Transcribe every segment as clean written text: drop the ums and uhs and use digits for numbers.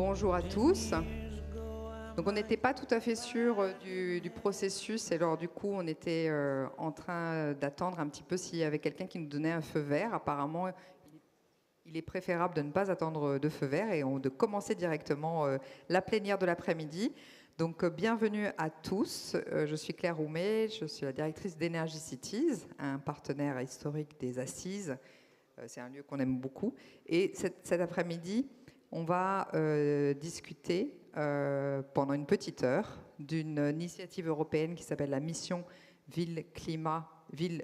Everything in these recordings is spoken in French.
Bonjour à tous. Donc on n'était pas tout à fait sûr du processus et alors du coup on était en train d'attendre un petit peu s'il y avait quelqu'un qui nous donnait un feu vert. Apparemment il est préférable de ne pas attendre de feu vert et de commencer directement la plénière de l'après-midi. Donc bienvenue à tous. Je suis Claire Roumet, je suis la directrice d'Energy Cities, un partenaire historique des Assises. C'est un lieu qu'on aime beaucoup. Et cet après-midi, on va discuter pendant une petite heure d'une initiative européenne qui s'appelle la mission Ville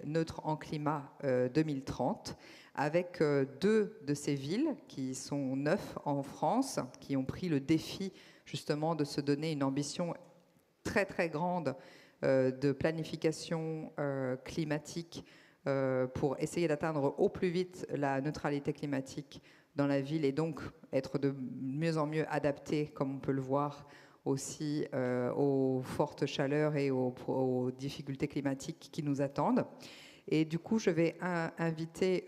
neutre en climat 2030, avec deux de ces villes qui sont 9 en France, qui ont pris le défi justement de se donner une ambition très très grande de planification climatique pour essayer d'atteindre au plus vite la neutralité climatique dans la ville et donc être de mieux en mieux adapté, comme on peut le voir aussi, aux fortes chaleurs et aux difficultés climatiques qui nous attendent. Et du coup, je vais inviter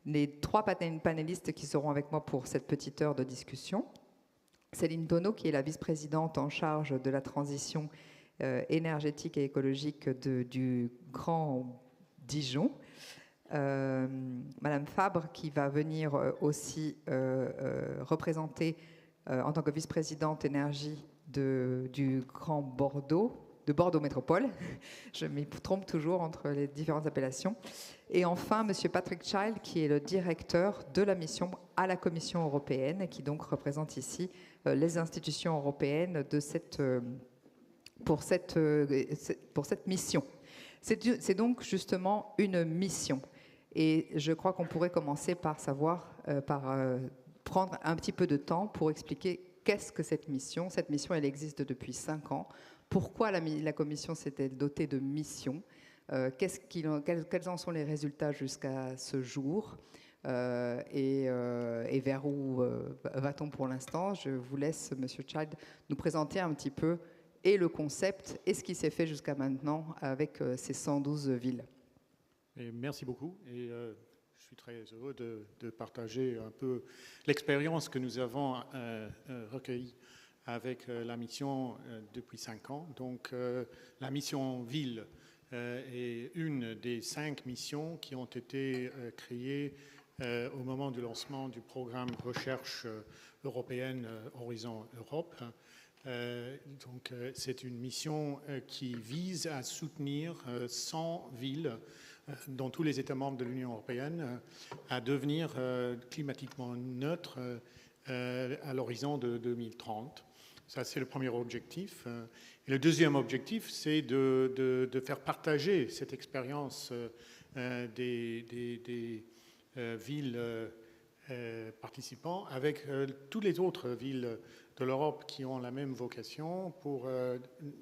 les trois panélistes qui seront avec moi pour cette petite heure de discussion. Céline Tonneau, qui est la vice-présidente en charge de la transition énergétique et écologique du Grand Dijon. Madame Fabre, qui va venir aussi représenter en tant que vice-présidente énergie du Grand Bordeaux, de Bordeaux Métropole. Je me trompe toujours entre les différentes appellations. Et enfin, Monsieur Patrick Child, qui est le directeur de la mission à la Commission européenne, et qui donc représente ici les institutions européennes pour cette mission. C'est donc justement une mission. Et je crois qu'on pourrait commencer par prendre un petit peu de temps pour expliquer qu'est-ce que cette mission. Cette mission, elle existe depuis 5 ans. Pourquoi la Commission s'est-elle dotée de missions ? Quels en sont les résultats jusqu'à ce jour ? Et vers où va-t-on pour l'instant ? Je vous laisse, Monsieur Child, nous présenter un petit peu et le concept et ce qui s'est fait jusqu'à maintenant avec ces 112 villes. Et merci beaucoup. Et je suis très heureux de partager un peu l'expérience que nous avons recueillie avec la mission depuis 5 ans. Donc, la mission Ville est une des 5 missions qui ont été créées au moment du lancement du programme recherche européenne Horizon Europe. Donc, c'est une mission qui vise à soutenir 100 villes dans tous les États membres de l'Union européenne à devenir climatiquement neutres à l'horizon de 2030. Ça, c'est le premier objectif. Et le deuxième objectif, c'est de faire partager cette expérience des villes participants avec toutes les autres villes de l'Europe qui ont la même vocation pour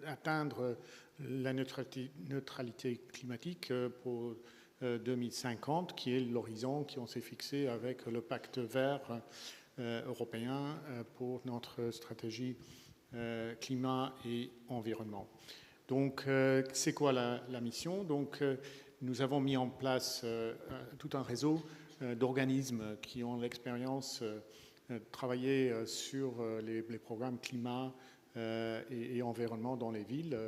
atteindre la neutralité climatique pour 2050, qui est l'horizon qu'on s'est fixé avec le pacte vert européen pour notre stratégie climat et environnement. Donc, c'est quoi la mission ? Donc, nous avons mis en place tout un réseau d'organismes qui ont l'expérience de travailler sur les programmes climat et environnement dans les villes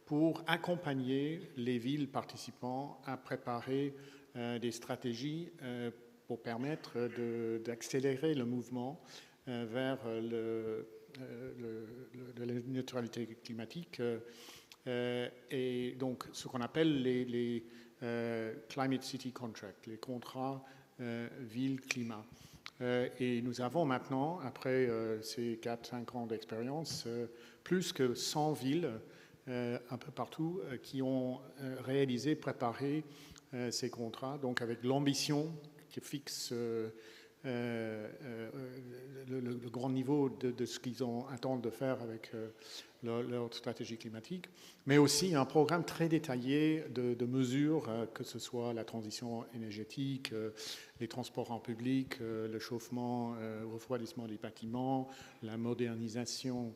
pour accompagner les villes participants à préparer des stratégies pour permettre d'accélérer le mouvement vers la neutralité climatique et donc ce qu'on appelle les Climate City Contracts, les contrats ville-climat. Et nous avons maintenant, après ces 4-5 ans d'expérience, plus que 100 villes un peu partout qui ont réalisé, préparé ces contrats, donc avec l'ambition qui fixe le grand niveau de ce qu'ils attendent de faire avec leur stratégie climatique, mais aussi un programme très détaillé de mesures, que ce soit la transition énergétique, les transports en public, le chauffement, le refroidissement des bâtiments, la modernisation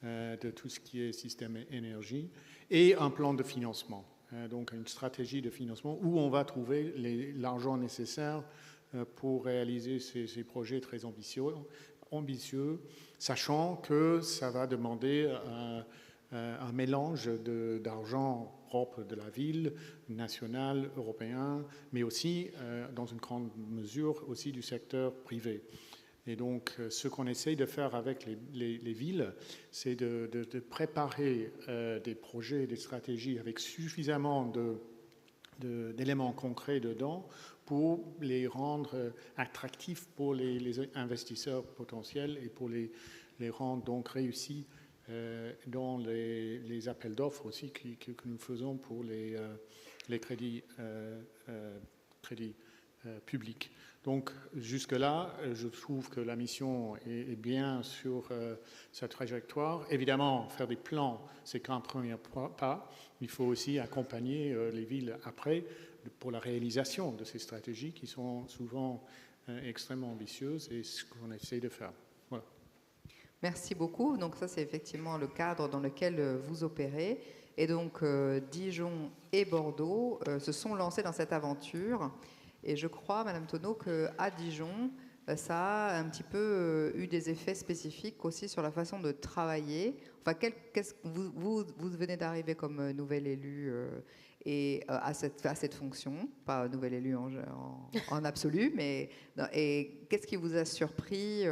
de tout ce qui est système énergie, et un plan de financement, donc une stratégie de financement où on va trouver l'argent nécessaire pour réaliser ces projets très ambitieux ambitieux, sachant que ça va demander un mélange d'argent propre de la ville, national, européen, mais aussi, dans une grande mesure, aussi du secteur privé. Et donc, ce qu'on essaye de faire avec les villes, c'est de préparer des projets, des stratégies avec suffisamment d'éléments concrets dedans pour les rendre attractifs pour les investisseurs potentiels et pour les rendre donc réussis dans les appels d'offres aussi que nous faisons pour les crédits publics. Donc jusque-là, je trouve que la mission est bien sur sa trajectoire. Évidemment, faire des plans, c'est qu'un premier pas. Il faut aussi accompagner les villes après pour la réalisation de ces stratégies qui sont souvent extrêmement ambitieuses et ce qu'on essaie de faire. Voilà. Merci beaucoup. Donc ça, c'est effectivement le cadre dans lequel vous opérez. Et donc Dijon et Bordeaux se sont lancés dans cette aventure. Et je crois, Madame Tonneau, qu'à Dijon, ça a un petit peu eu des effets spécifiques aussi sur la façon de travailler. Enfin, vous venez d'arriver comme nouvel élu et à cette fonction, pas nouvel élu en absolu, mais et qu'est-ce qui vous a surpris?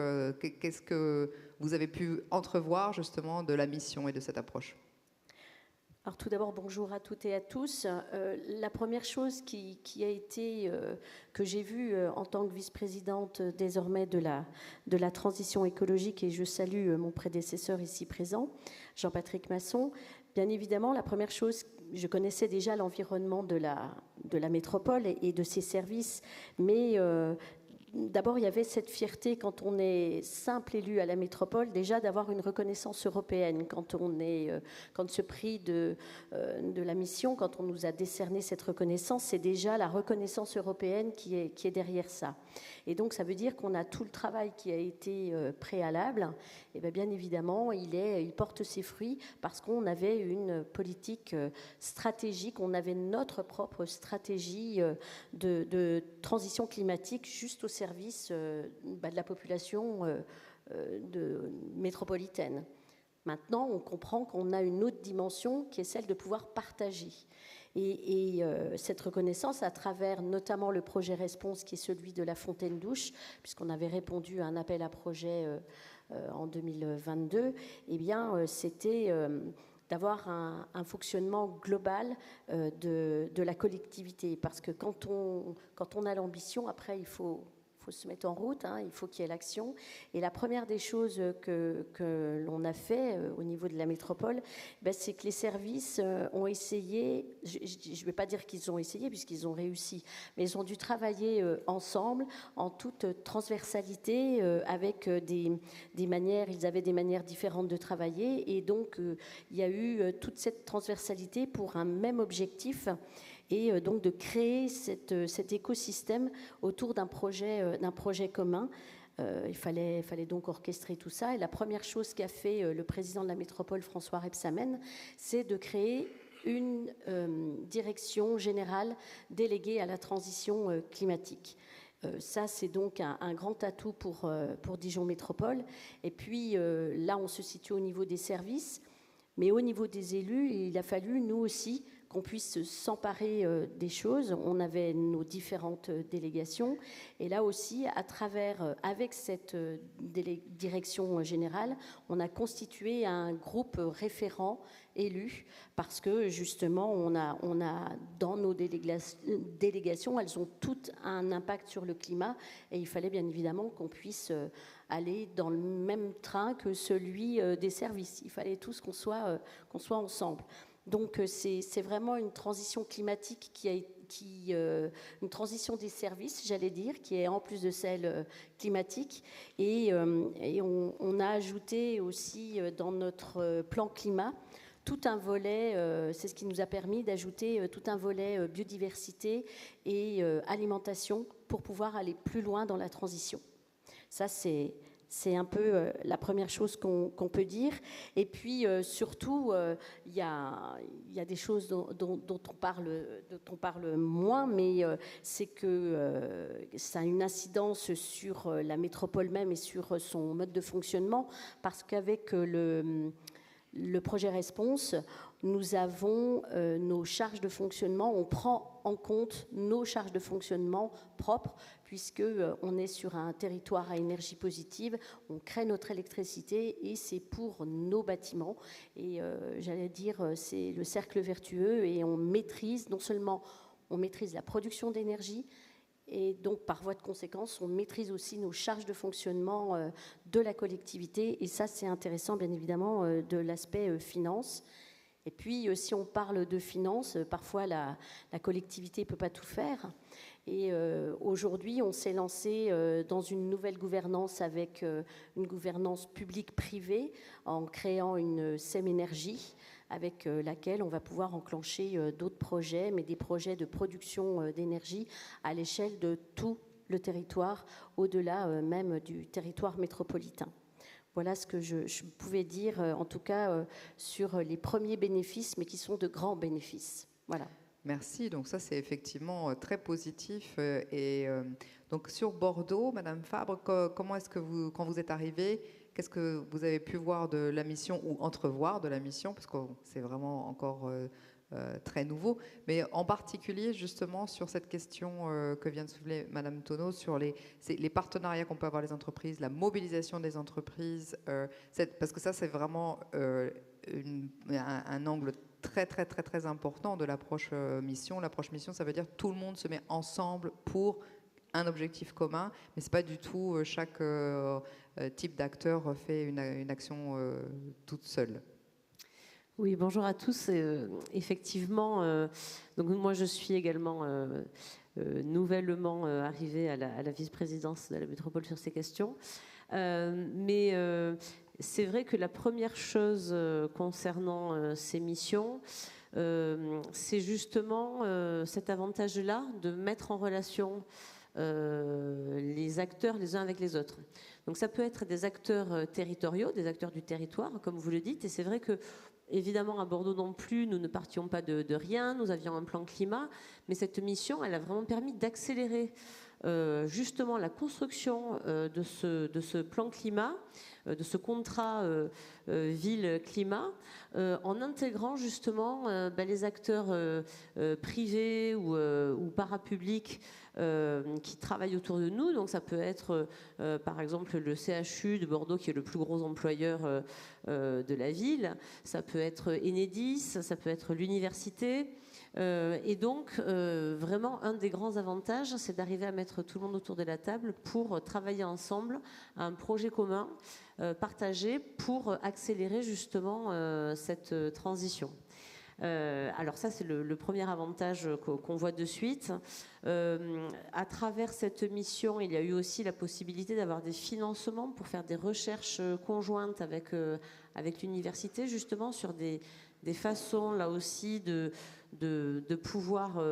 Qu'est-ce que vous avez pu entrevoir justement de la mission et de cette approche? Alors tout d'abord, bonjour à toutes et à tous. La première chose qui a été, que j'ai vue en tant que vice-présidente désormais de la transition écologique, et je salue mon prédécesseur ici présent, Jean-Patrick Masson, bien évidemment, la première chose, je connaissais déjà l'environnement de la métropole et de ses services, mais d'abord, il y avait cette fierté quand on est simple élu à la métropole, déjà d'avoir une reconnaissance européenne. Quand ce prix de la mission, quand on nous a décerné cette reconnaissance, c'est déjà la reconnaissance européenne qui est derrière ça. Et donc, ça veut dire qu'on a tout le travail qui a été préalable. Et bien évidemment, il porte ses fruits parce qu'on avait une politique stratégique, on avait notre propre stratégie de transition climatique juste au service de la population métropolitaine. Maintenant, on comprend qu'on a une autre dimension qui est celle de pouvoir partager. Et cette reconnaissance, à travers notamment le projet Response, qui est celui de la fontaine douche, puisqu'on avait répondu à un appel à projet en 2022, eh bien, c'était d'avoir un fonctionnement global de la collectivité. Parce que quand on a l'ambition, après, il faut se mettre en route, il faut qu'il y ait l'action. Et la première des choses que l'on a fait au niveau de la métropole, c'est que les services ont essayé, je ne vais pas dire qu'ils ont essayé puisqu'ils ont réussi, mais ils ont dû travailler ensemble en toute transversalité avec des manières, ils avaient des manières différentes de travailler et donc il y a eu toute cette transversalité pour un même objectif et donc de créer cet écosystème autour d'un projet commun. Il fallait donc orchestrer tout ça. Et la première chose qu'a fait le président de la métropole, François Rebsamen, c'est de créer une direction générale déléguée à la transition climatique. Ça, c'est donc un grand atout pour Dijon Métropole. Et puis là, on se situe au niveau des services. Mais au niveau des élus, il a fallu, nous aussi, qu'on puisse s'emparer des choses. On avait nos différentes délégations. Et là aussi, avec cette direction générale, on a constitué un groupe référent élus parce que justement, on a dans nos délégations, elles ont toutes un impact sur le climat et il fallait bien évidemment qu'on puisse aller dans le même train que celui des services. Il fallait tous qu'on soit ensemble. Donc c'est vraiment une transition climatique une transition des services, j'allais dire, qui est en plus de celle climatique. Et on a ajouté aussi dans notre plan climat tout un volet, c'est ce qui nous a permis d'ajouter tout un volet biodiversité et alimentation pour pouvoir aller plus loin dans la transition. Ça, c'est C'est un peu la première chose qu'on peut dire. Et puis, surtout, il y a des choses dont on parle moins, mais c'est que ça a une incidence sur la métropole même et sur son mode de fonctionnement, parce qu'avec le projet Response, nous avons nos charges de fonctionnement, on prend en compte nos charges de fonctionnement propres, puisqu'on est sur un territoire à énergie positive, on crée notre électricité et c'est pour nos bâtiments. Et j'allais dire, c'est le cercle vertueux et on maîtrise, non seulement on maîtrise la production d'énergie, et donc, par voie de conséquence, on maîtrise aussi nos charges de fonctionnement de la collectivité. Et ça, c'est intéressant, bien évidemment, de l'aspect finance. Et puis, si on parle de finance, parfois, la collectivité ne peut pas tout faire. Et aujourd'hui, on s'est lancé dans une nouvelle gouvernance avec une gouvernance publique-privée en créant une SEM Énergie, avec laquelle on va pouvoir enclencher d'autres projets, mais des projets de production d'énergie à l'échelle de tout le territoire, au-delà même du territoire métropolitain. Voilà ce que je pouvais dire, en tout cas, sur les premiers bénéfices, mais qui sont de grands bénéfices. Voilà. Merci. Donc ça, c'est effectivement très positif. Donc sur Bordeaux, Madame Fabre, comment est-ce que vous, quand vous êtes arrivée, qu'est-ce que vous avez pu voir de la mission ou entrevoir de la mission, parce que c'est vraiment encore très nouveau, mais en particulier justement sur cette question que vient de soulever Madame Tonneau, sur les partenariats qu'on peut avoir les entreprises, la mobilisation des entreprises, parce que ça, c'est vraiment un angle très important de l'approche mission. L'approche mission, ça veut dire tout le monde se met ensemble pour un objectif commun, mais c'est pas du tout chaque type d'acteur fait une action toute seule. Oui, bonjour à tous. Effectivement, donc moi je suis également nouvellement arrivée à la vice-présidence de la métropole sur ces questions. Mais c'est vrai que la première chose concernant ces missions, c'est justement cet avantage-là de mettre en relation les acteurs les uns avec les autres. Donc ça peut être des acteurs territoriaux, des acteurs du territoire, comme vous le dites, et c'est vrai que évidemment, à Bordeaux non plus, nous ne partions pas de rien, nous avions un plan climat, mais cette mission, elle a vraiment permis d'accélérer justement la construction de ce plan climat, de ce contrat ville-climat, en intégrant justement les acteurs privés ou parapublics qui travaillent autour de nous. Donc ça peut être par exemple le CHU de Bordeaux, qui est le plus gros employeur de la ville, ça peut être Enedis, ça peut être l'université. Et donc, vraiment, un des grands avantages, c'est d'arriver à mettre tout le monde autour de la table pour travailler ensemble à un projet commun partagé pour accélérer justement cette transition. Alors ça, c'est le premier avantage qu'on voit de suite. À travers cette mission, il y a eu aussi la possibilité d'avoir des financements pour faire des recherches conjointes avec l'université, justement, sur des façons, là aussi, de pouvoir,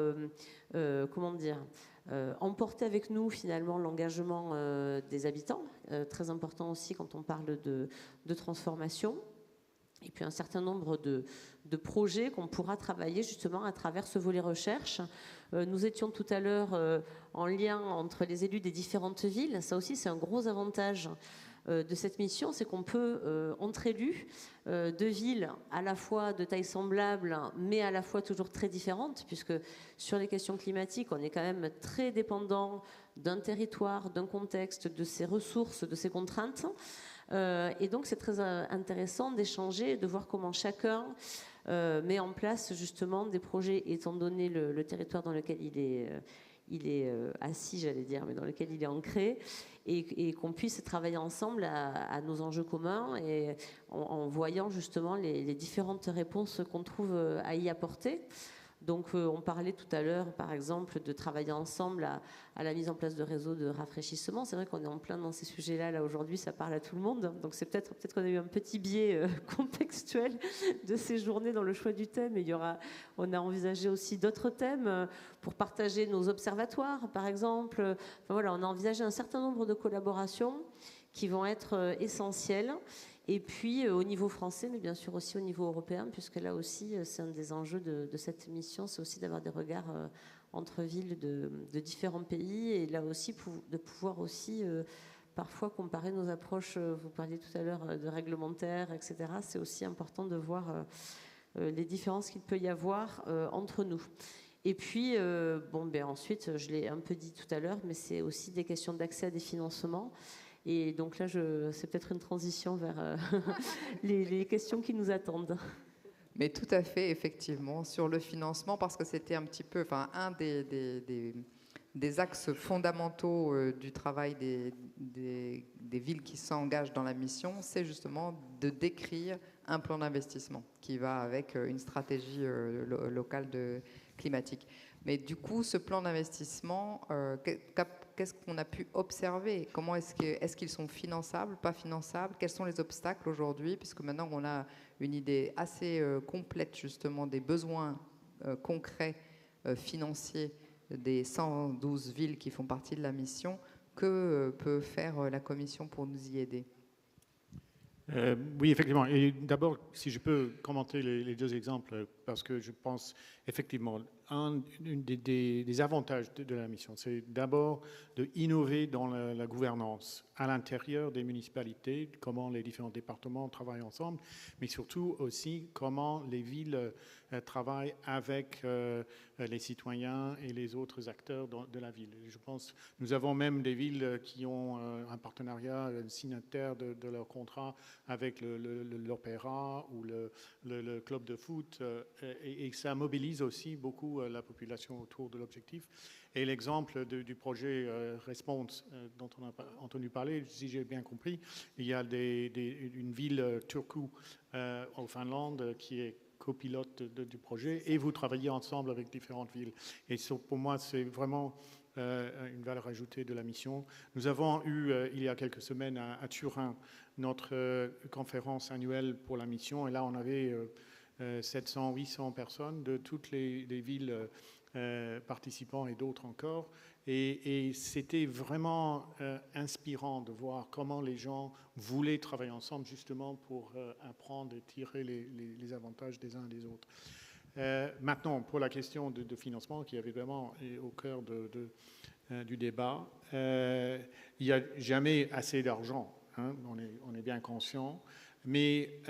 comment dire, emporter avec nous finalement l'engagement des habitants, très important aussi quand on parle de transformation, et puis un certain nombre de projets qu'on pourra travailler justement à travers ce volet recherche. Nous étions tout à l'heure en lien entre les élus des différentes villes. Ça aussi, c'est un gros avantage de cette mission, c'est qu'on peut, entre élus de villes à la fois de taille semblable, mais à la fois toujours très différentes, puisque sur les questions climatiques, on est quand même très dépendant d'un territoire, d'un contexte, de ses ressources, de ses contraintes. Et donc, c'est très intéressant d'échanger, de voir comment chacun met en place justement des projets, étant donné le territoire dans lequel il est assis, j'allais dire, mais dans lequel il est ancré, et qu'on puisse travailler ensemble à nos enjeux communs, et en voyant justement les différentes réponses qu'on trouve à y apporter. Donc on parlait tout à l'heure, par exemple, de travailler ensemble à la mise en place de réseaux de rafraîchissement. C'est vrai qu'on est en plein dans ces sujets-là. Là, aujourd'hui, ça parle à tout le monde. Donc c'est peut-être qu'on a eu un petit biais contextuel de ces journées dans le choix du thème. Et on a envisagé aussi d'autres thèmes pour partager nos observatoires, par exemple. Enfin, voilà, on a envisagé un certain nombre de collaborations qui vont être essentielles. Et puis au niveau français, mais bien sûr aussi au niveau européen, puisque là aussi, c'est un des enjeux de cette mission, c'est aussi d'avoir des regards entre villes de différents pays, et là aussi de pouvoir aussi parfois comparer nos approches. Vous parliez tout à l'heure de réglementaire, etc. C'est aussi important de voir les différences qu'il peut y avoir entre nous. Et puis, ensuite, je l'ai un peu dit tout à l'heure, mais c'est aussi des questions d'accès à des financements. Et donc là, c'est peut-être une transition vers les questions qui nous attendent. Mais tout à fait, effectivement, sur le financement, parce que c'était un petit peu, un des axes fondamentaux du travail des villes qui s'engagent dans la mission, c'est justement de décrire un plan d'investissement qui va avec une stratégie locale climatique. Mais du coup, ce plan d'investissement, qu'est-ce qu'on a pu observer? Comment est-ce qu'ils sont finançables, pas finançables? Quels sont les obstacles aujourd'hui? Puisque maintenant, on a une idée assez complète justement des besoins concrets financiers des 112 villes qui font partie de la mission. Que peut faire la Commission pour nous y aider? Oui, effectivement. Et d'abord, si je peux commenter les deux exemples, parce que je pense effectivement, un des avantages de la mission, c'est d'abord d'innover dans la gouvernance à l'intérieur des municipalités, comment les différents départements travaillent ensemble, mais surtout aussi comment les villes travaillent avec les citoyens et les autres acteurs de la ville. Je pense, nous avons même des villes qui ont un partenariat signataire de leur contrat avec l'opéra ou le club de foot, et ça mobilise aussi beaucoup la population autour de l'objectif. Et l'exemple du projet Response dont on a entendu parler, si j'ai bien compris, il y a une ville, Turku, en Finlande, qui est copilote du projet, et vous travaillez ensemble avec différentes villes. Et pour moi, c'est vraiment une valeur ajoutée de la mission. Nous avons eu, il y a quelques semaines, à Turin, notre conférence annuelle pour la mission, et là, on avait 700, 800 personnes de toutes les villes participants et d'autres encore. Et c'était vraiment inspirant de voir comment les gens voulaient travailler ensemble justement pour apprendre et tirer les avantages des uns des autres. Maintenant, pour la question de financement qui avait vraiment au cœur du débat, il n'y a jamais assez d'argent, hein, on est bien conscient. Mais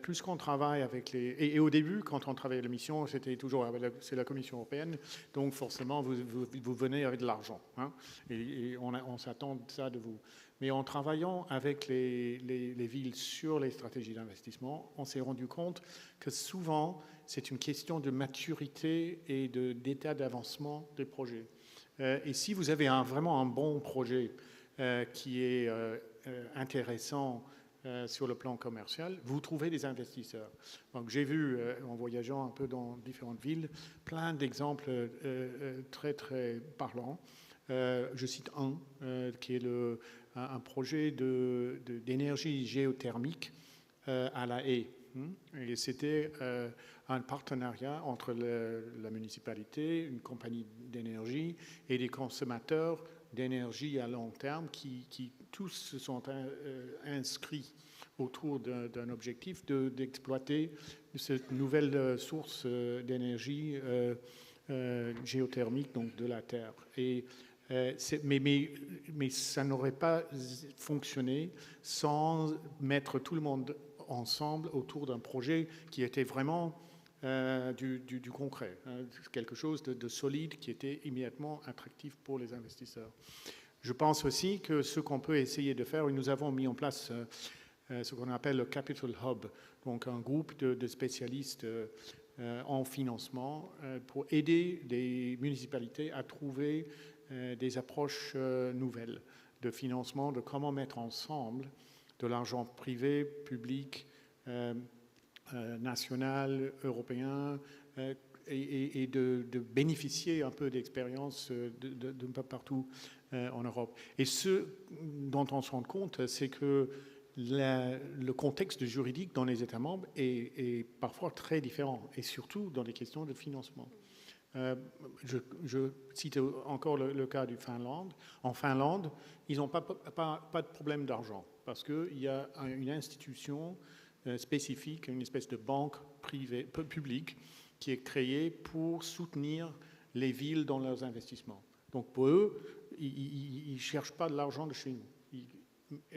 plus qu'on travaille avec et au début, quand on travaillait la mission, c'était toujours c'est la Commission européenne, donc forcément vous venez avec de l'argent, hein, et on s'attend de ça de vous. Mais en travaillant avec les villes sur les stratégies d'investissement, on s'est rendu compte que souvent c'est une question de maturité et d'état d'avancement des projets. Et si vous avez vraiment un bon projet qui est intéressant sur le plan commercial, vous trouvez des investisseurs. Donc j'ai vu, en voyageant un peu dans différentes villes, plein d'exemples très, très parlants. Je cite un, qui est un projet d'énergie géothermique à La Haye. Et c'était un partenariat entre la municipalité, une compagnie d'énergie et des consommateurs d'énergie à long terme qui tous se sont inscrits autour d'un objectif d'exploiter cette nouvelle source d'énergie géothermique, donc de la Terre. Mais ça n'aurait pas fonctionné sans mettre tout le monde ensemble autour d'un projet qui était vraiment du concret, hein, quelque chose de solide qui était immédiatement attractif pour les investisseurs. Je pense aussi que ce qu'on peut essayer de faire, nous avons mis en place ce qu'on appelle le Capital Hub, donc un groupe de spécialistes en financement pour aider les municipalités à trouver des approches nouvelles de financement, de comment mettre ensemble de l'argent privé, public, national, européen, et de bénéficier un peu d'expériences d'un peu partout en Europe. Et ce dont on se rend compte, c'est que le contexte juridique dans les États membres est parfois très différent, et surtout dans les questions de financement. Je cite encore le cas du Finlande. En Finlande, ils n'ont pas de problème d'argent parce qu'il y a une institution spécifique, une espèce de banque publique qui est créée pour soutenir les villes dans leurs investissements. Donc pour eux, ils ne cherchent pas de l'argent de chez nous.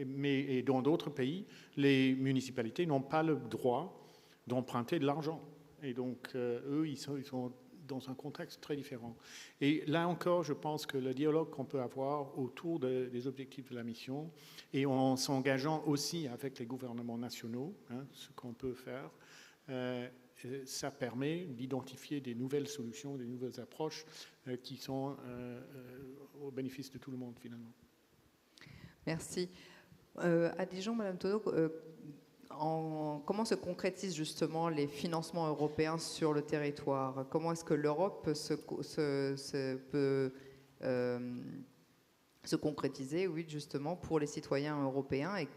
Mais dans d'autres pays, les municipalités n'ont pas le droit d'emprunter de l'argent. Et donc, eux, ils sont dans un contexte très différent. Et là encore, je pense que le dialogue qu'on peut avoir autour des objectifs de la mission, et en s'engageant aussi avec les gouvernements nationaux, ce qu'on peut faire, ça permet d'identifier des nouvelles solutions, des nouvelles approches qui sont au bénéfice de tout le monde, finalement. Merci. À Dijon, Madame Tonneau, comment se concrétisent justement les financements européens sur le territoire? Comment est-ce que l'Europe peut se concrétiser, oui, justement, pour les citoyens européens? Et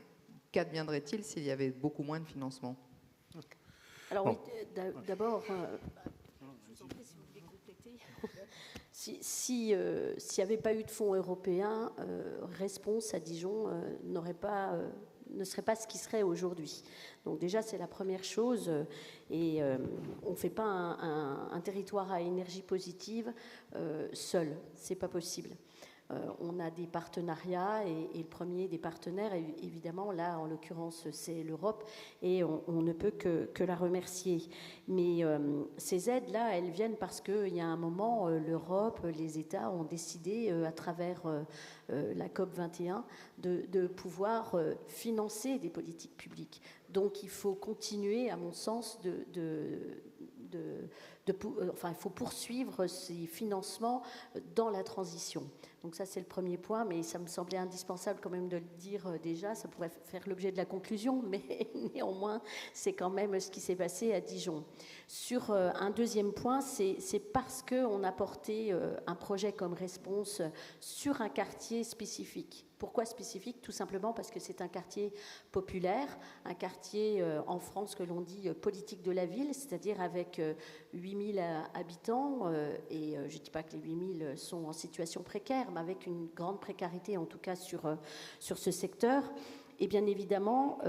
qu'adviendrait-il s'il y avait beaucoup moins de financement? Alors oui, d'abord, je vous en prie si vous voulez compléter. S'il n'y avait pas eu de fonds européens, Response à Dijon ne serait pas ce qui serait aujourd'hui. Donc déjà, c'est la première chose. Et on ne fait pas un territoire à énergie positive seul. Ce n'est pas possible. On a des partenariats et le premier des partenaires, évidemment, là, en l'occurrence, c'est l'Europe et on ne peut que la remercier. Mais ces aides-là, elles viennent parce qu'il y a un moment, l'Europe, les États ont décidé, à travers la COP21, de pouvoir financer des politiques publiques. Donc il faut continuer, à mon sens, il faut poursuivre ces financements dans la transition. Donc ça, c'est le premier point, mais ça me semblait indispensable quand même de le dire déjà. Ça pourrait faire l'objet de la conclusion, mais néanmoins, c'est quand même ce qui s'est passé à Dijon. Sur un deuxième point, c'est parce qu'on a porté un projet comme Response sur un quartier spécifique. Pourquoi spécifique? Tout simplement parce que c'est un quartier populaire, un quartier en France que l'on dit politique de la ville, c'est-à-dire avec 8000 habitants, et je ne dis pas que les 8000 sont en situation précaire, mais avec une grande précarité en tout cas sur ce secteur. Et bien évidemment,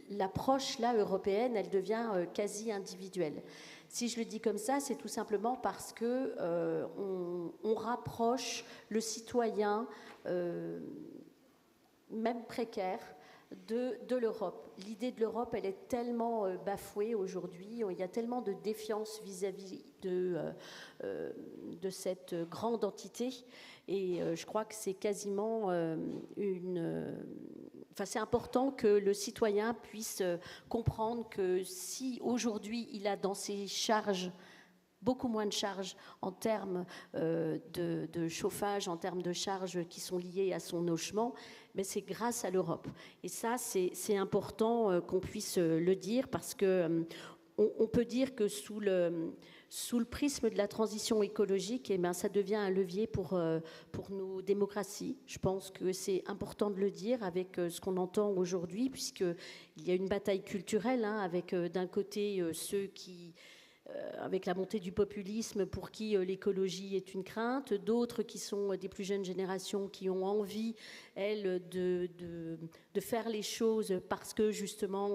l'approche là européenne, elle devient quasi individuelle. Si je le dis comme ça, c'est tout simplement parce que on rapproche le citoyen, même précaire, de l'Europe. L'idée de l'Europe, elle est tellement bafouée aujourd'hui, il y a tellement de défiance vis-à-vis de cette grande entité, et je crois que c'est quasiment c'est important que le citoyen puisse comprendre que si aujourd'hui il a dans ses charges beaucoup moins de charges en termes de chauffage, en termes de charges qui sont liées à son logement, mais c'est grâce à l'Europe. Et ça, c'est important qu'on puisse le dire, parce que on peut dire que sous le prisme de la transition écologique, ça devient un levier pour nos démocraties. Je pense que c'est important de le dire avec ce qu'on entend aujourd'hui, puisqu'il y a une bataille culturelle, avec d'un côté ceux qui... avec la montée du populisme pour qui l'écologie est une crainte, d'autres qui sont des plus jeunes générations qui ont envie, elles, de faire les choses parce que justement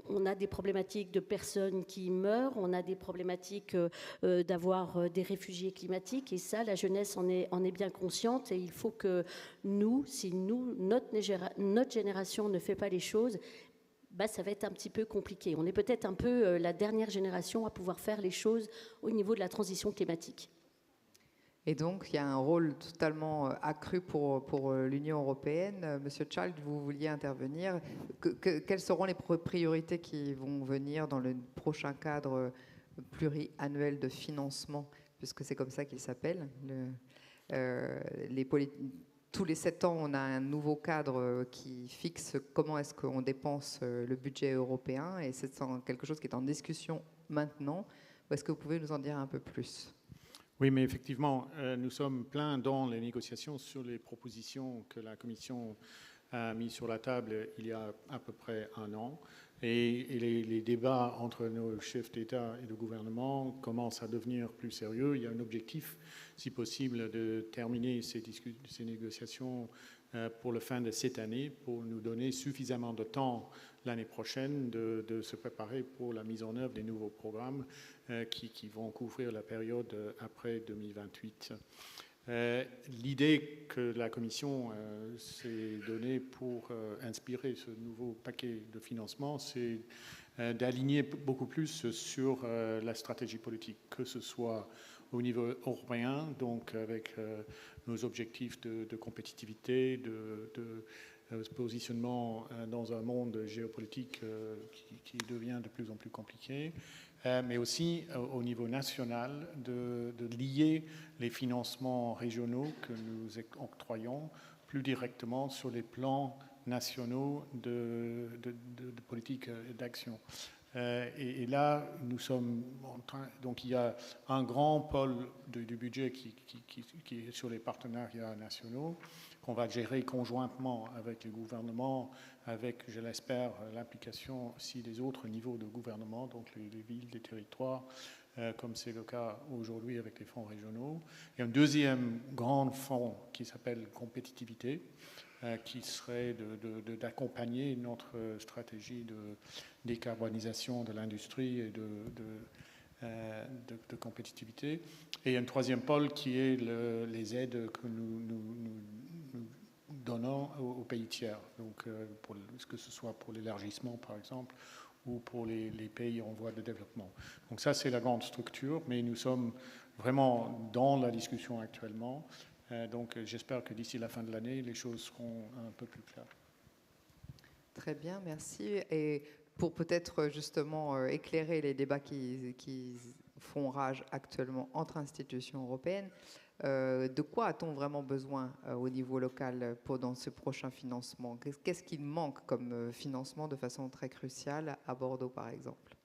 on a des problématiques de personnes qui meurent, on a des problématiques d'avoir des réfugiés climatiques, et ça, la jeunesse en est bien consciente, et il faut que notre génération ne fait pas les choses, ça va être un petit peu compliqué. On est peut-être un peu la dernière génération à pouvoir faire les choses au niveau de la transition climatique. Et donc, il y a un rôle totalement accru pour l'Union européenne. Monsieur Child, vous vouliez intervenir. Quelles seront les priorités qui vont venir dans le prochain cadre pluriannuel de financement, puisque c'est comme ça qu'il s'appelle? Tous les 7 ans, on a un nouveau cadre qui fixe comment est-ce qu'on dépense le budget européen, et c'est quelque chose qui est en discussion maintenant. Est-ce que vous pouvez nous en dire un peu plus? Oui, mais effectivement, nous sommes pleins dans les négociations sur les propositions que la Commission a mis sur la table il y a à peu près un an. Et les débats entre nos chefs d'État et de gouvernement commencent à devenir plus sérieux. Il y a un objectif, si possible, de terminer ces négociations pour la fin de cette année, pour nous donner suffisamment de temps l'année prochaine de se préparer pour la mise en œuvre des nouveaux programmes qui vont couvrir la période après 2028. L'idée que la Commission s'est donnée pour inspirer ce nouveau paquet de financement, c'est d'aligner beaucoup plus sur la stratégie politique, que ce soit au niveau européen, donc avec nos objectifs de compétitivité, de positionnement dans un monde géopolitique qui devient de plus en plus compliqué, mais aussi au niveau national de lier les financements régionaux que nous octroyons plus directement sur les plans nationaux de politique d'action. Et là, nous sommes en train. Donc, il y a un grand pôle du budget qui est sur les partenariats nationaux, qu'on va gérer conjointement avec les gouvernements, avec, je l'espère, l'implication aussi des autres niveaux de gouvernement, donc les villes, les territoires, comme c'est le cas aujourd'hui avec les fonds régionaux. Il y a un deuxième grand fonds qui s'appelle compétitivité, qui serait d'accompagner notre stratégie de décarbonisation de l'industrie et de compétitivité. Et un troisième pôle qui est les aides que nous donnons aux pays tiers, donc que ce soit pour l'élargissement par exemple, ou pour les pays en voie de développement. Donc ça, c'est la grande structure, mais nous sommes vraiment dans la discussion actuellement. Donc j'espère que d'ici la fin de l'année, les choses seront un peu plus claires. Très bien, merci. Et pour peut-être justement éclairer les débats qui font rage actuellement entre institutions européennes, de quoi a-t-on vraiment besoin au niveau local dans ce prochain financement? Qu'est-ce qu'il manque comme financement de façon très cruciale à Bordeaux, par exemple?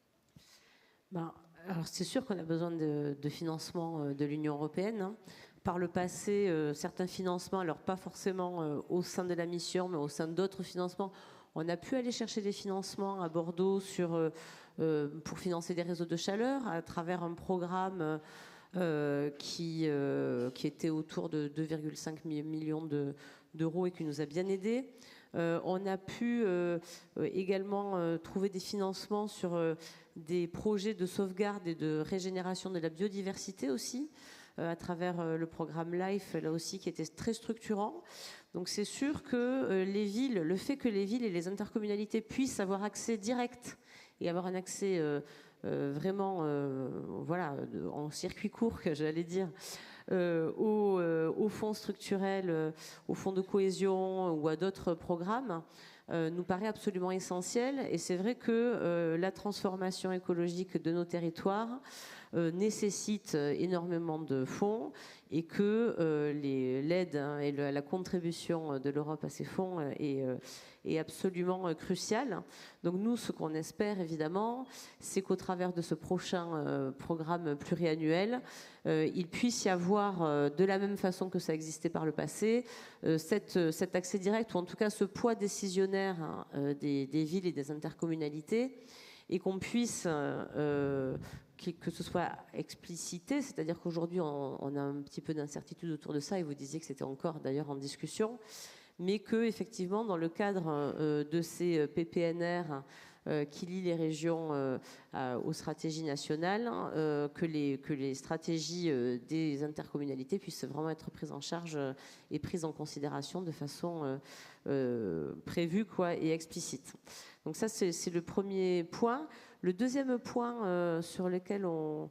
Alors c'est sûr qu'on a besoin de financement de l'Union européenne, hein. Par le passé, certains financements, alors pas forcément au sein de la mission, mais au sein d'autres financements, on a pu aller chercher des financements à Bordeaux pour financer des réseaux de chaleur à travers un programme qui était autour de 2,5 millions d'euros et qui nous a bien aidés. On a pu également trouver des financements sur des projets de sauvegarde et de régénération de la biodiversité aussi, à travers le programme LIFE, là aussi, qui était très structurant. Donc c'est sûr que le fait que les villes et les intercommunalités puissent avoir accès direct et avoir un accès vraiment en circuit court, que j'allais dire, aux fonds structurels, aux fonds de cohésion ou à d'autres programmes, nous paraît absolument essentiel. Et c'est vrai que la transformation écologique de nos territoires nécessite énormément de fonds et que l'aide et la contribution de l'Europe à ces fonds est absolument cruciale. Donc nous, ce qu'on espère évidemment, c'est qu'au travers de ce prochain programme pluriannuel, il puisse y avoir, de la même façon que ça existait par le passé, cet accès direct, ou en tout cas ce poids décisionnaire des villes et des intercommunalités, et qu'on puisse, que ce soit explicité, c'est-à-dire qu'aujourd'hui on a un petit peu d'incertitude autour de ça, et vous disiez que c'était encore d'ailleurs en discussion, mais que effectivement dans le cadre de ces PPNR qui lient les régions aux stratégies nationales, que les stratégies des intercommunalités puissent vraiment être prises en charge et prises en considération de façon prévue et explicite. Donc ça, c'est le premier point. Le deuxième point sur lequel on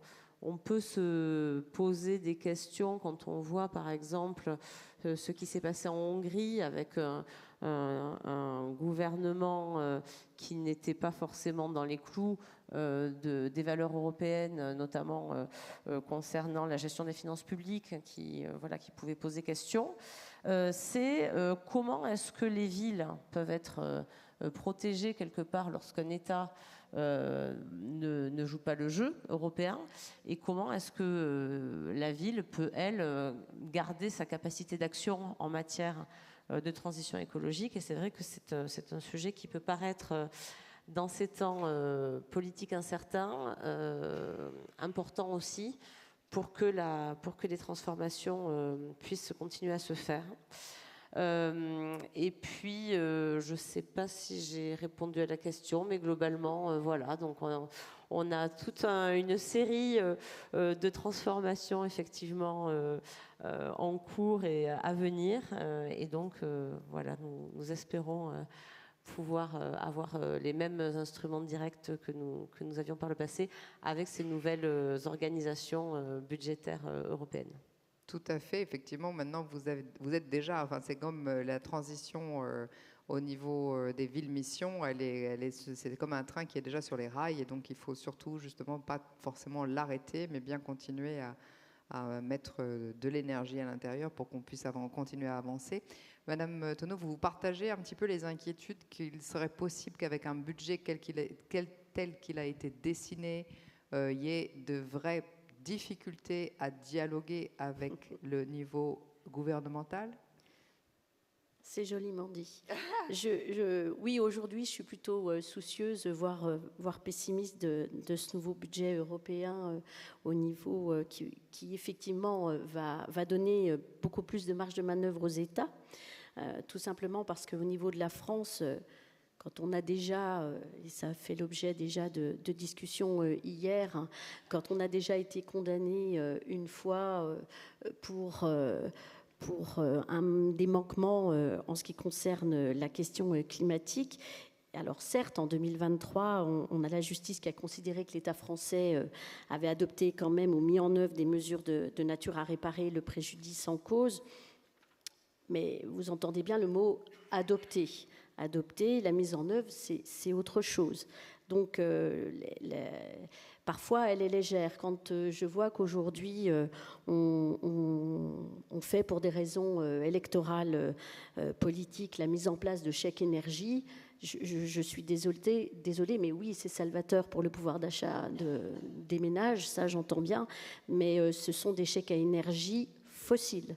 peut se poser des questions quand on voit, par exemple, ce qui s'est passé en Hongrie avec un gouvernement qui n'était pas forcément dans les clous des valeurs européennes, notamment concernant la gestion des finances publiques, qui pouvait poser question. C'est comment est-ce que les villes peuvent être protégées quelque part lorsqu'un État ne joue pas le jeu européen, et comment est-ce que la ville peut, elle, garder sa capacité d'action en matière de transition écologique. Et c'est vrai que c'est un sujet qui peut paraître, dans ces temps politiques incertains, important aussi pour que les transformations puissent continuer à se faire. Et puis, je ne sais pas si j'ai répondu à la question, mais globalement, voilà. Donc, on a toute une série de transformations, effectivement, en cours et à venir. Et donc, voilà, nous espérons pouvoir avoir les mêmes instruments directs que nous avions par le passé avec ces nouvelles organisations budgétaires européennes. Tout à fait, effectivement, maintenant vous êtes déjà, enfin c'est comme la transition au niveau des villes-missions, c'est comme un train qui est déjà sur les rails et donc il faut surtout justement pas forcément l'arrêter mais bien continuer à mettre de l'énergie à l'intérieur pour qu'on puisse continuer à avancer. Madame Tonneau, vous partagez un petit peu les inquiétudes qu'il serait possible qu'avec un budget tel qu'il a été dessiné, il y ait de vraies difficultés à dialoguer avec le niveau gouvernemental? C'est joliment dit. Oui, aujourd'hui, je suis plutôt soucieuse, voire pessimiste de ce nouveau budget européen au niveau qui effectivement va donner beaucoup plus de marge de manœuvre aux États, tout simplement parce qu'au niveau de la France, quand on a déjà, et ça a fait l'objet déjà de discussions hier, hein, quand on a déjà été condamné une fois pour des manquements en ce qui concerne la question climatique. Alors certes, en 2023, on a la justice qui a considéré que l'État français avait adopté quand même ou mis en œuvre des mesures de nature à réparer le préjudice en cause. Mais vous entendez bien le mot « adopter ». Adopter, la mise en œuvre, c'est autre chose. Donc, parfois, elle est légère. Quand je vois qu'aujourd'hui, on fait pour des raisons électorales, politiques, la mise en place de chèques énergie, je suis désolée, mais oui, c'est salvateur pour le pouvoir d'achat des ménages, ça j'entends bien, mais ce sont des chèques à énergie fossiles.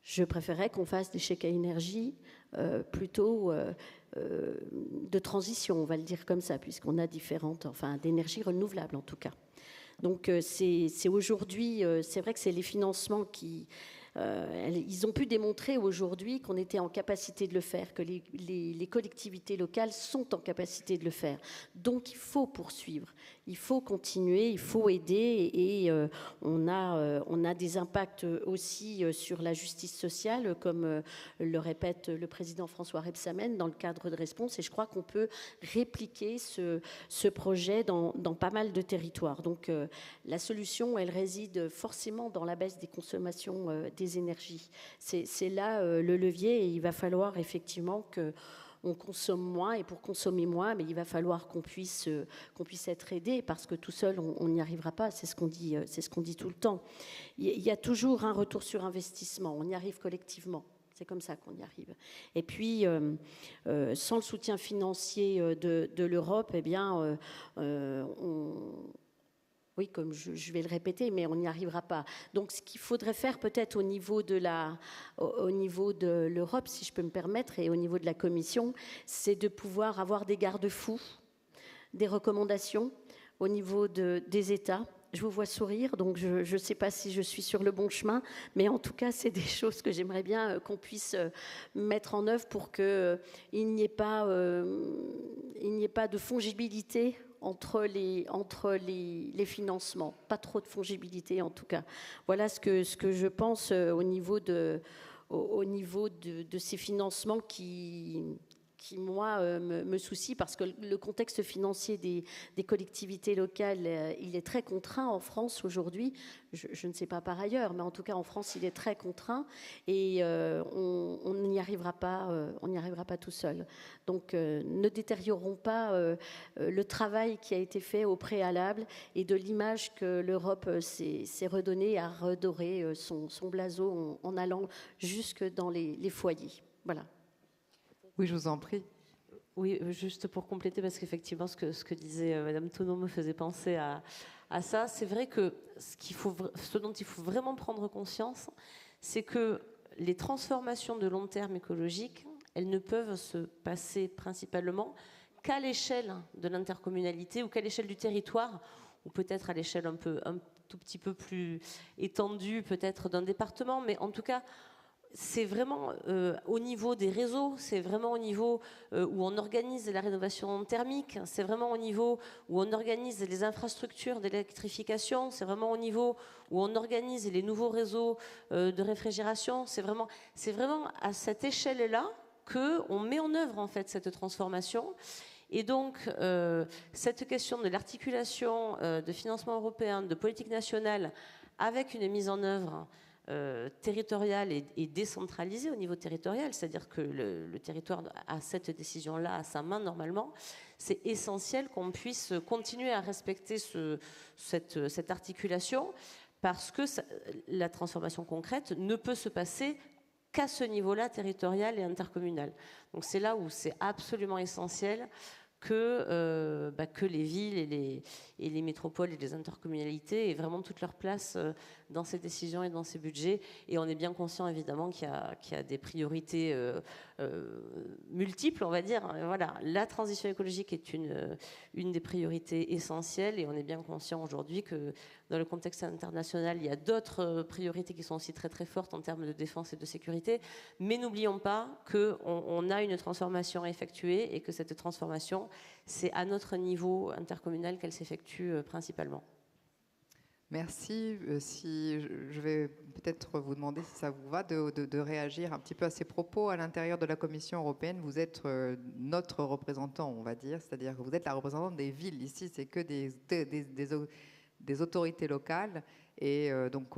Je préférerais qu'on fasse des chèques à énergie plutôt de transition, on va le dire comme ça, puisqu'on a différentes, enfin d'énergie renouvelable en tout cas. Donc c'est aujourd'hui, c'est vrai que c'est les financements qui... ils ont pu démontrer aujourd'hui qu'on était en capacité de le faire, que les collectivités locales sont en capacité de le faire. Donc il faut poursuivre, il faut continuer, il faut aider et on a des impacts aussi sur la justice sociale, comme le répète le président François Rebsamen dans le cadre de Response, et je crois qu'on peut répliquer ce projet dans pas mal de territoires. Donc la solution, elle réside forcément dans la baisse des consommations des énergies. C'est là le levier et il va falloir effectivement qu'on consomme moins et pour consommer moins, mais il va falloir qu'on puisse être aidé parce que tout seul, on n'y arrivera pas. C'est ce qu'on dit tout le temps. Il y a toujours un retour sur investissement. On y arrive collectivement. C'est comme ça qu'on y arrive. Et puis, sans le soutien financier de l'Europe, eh bien, oui, comme je vais le répéter, mais on n'y arrivera pas. Donc, ce qu'il faudrait faire peut-être au niveau de l'Europe, si je peux me permettre, et au niveau de la Commission, c'est de pouvoir avoir des garde-fous, des recommandations au niveau des États. Je vous vois sourire, donc je ne sais pas si je suis sur le bon chemin, mais en tout cas, c'est des choses que j'aimerais bien qu'on puisse mettre en œuvre pour qu'il n'y ait pas de fongibilité entre les financements. Pas trop de fongibilité, en tout cas. Voilà ce que je pense au niveau de ces financements qui moi, me soucie, parce que le contexte financier des collectivités locales, il est très contraint en France aujourd'hui. Je ne sais pas par ailleurs, mais en tout cas en France, il est très contraint et on n'y arrivera pas tout seul. Donc, ne détériorons pas le travail qui a été fait au préalable et de l'image que l'Europe s'est redonnée à redorer son blason en allant jusque dans les foyers. Voilà. Oui, je vous en prie. Oui, juste pour compléter, parce qu'effectivement, ce que disait Madame Tonneau me faisait penser à ça. C'est vrai que ce dont il faut vraiment prendre conscience, c'est que les transformations de long terme écologiques, elles ne peuvent se passer principalement qu'à l'échelle de l'intercommunalité ou qu'à l'échelle du territoire, ou peut-être à l'échelle un tout petit peu plus étendue, peut-être d'un département, mais en tout cas, c'est vraiment au niveau des réseaux, c'est vraiment au niveau où on organise la rénovation thermique, c'est vraiment au niveau où on organise les infrastructures d'électrification, c'est vraiment au niveau où on organise les nouveaux réseaux de réfrigération, c'est vraiment à cette échelle-là qu'on met en œuvre en fait cette transformation. Et donc, cette question de l'articulation de financement européen, de politique nationale, avec une mise en œuvre territoriale et décentralisée au niveau territorial, c'est-à-dire que le territoire a cette décision-là à sa main normalement, c'est essentiel qu'on puisse continuer à respecter cette articulation, parce que la transformation concrète ne peut se passer qu'à ce niveau-là territorial et intercommunal. Donc c'est là où c'est absolument essentiel que les villes et les métropoles et les intercommunalités aient vraiment toute leur place dans ces décisions et dans ces budgets. Et on est bien conscient évidemment qu'il y a des priorités multiples, on va dire. Voilà, la transition écologique est une des priorités essentielles, et on est bien conscient aujourd'hui que dans le contexte international, il y a d'autres priorités qui sont aussi très très fortes en termes de défense et de sécurité. Mais n'oublions pas qu'on a une transformation à effectuer, et que cette transformation, c'est à notre niveau intercommunal qu'elle s'effectue principalement. Merci. Si je vais peut-être vous demander si ça vous va de réagir un petit peu à ces propos. À l'intérieur de la Commission européenne, vous êtes notre représentant, on va dire, c'est-à-dire que vous êtes la représentante des villes. Ici, c'est que des autorités locales. Et donc,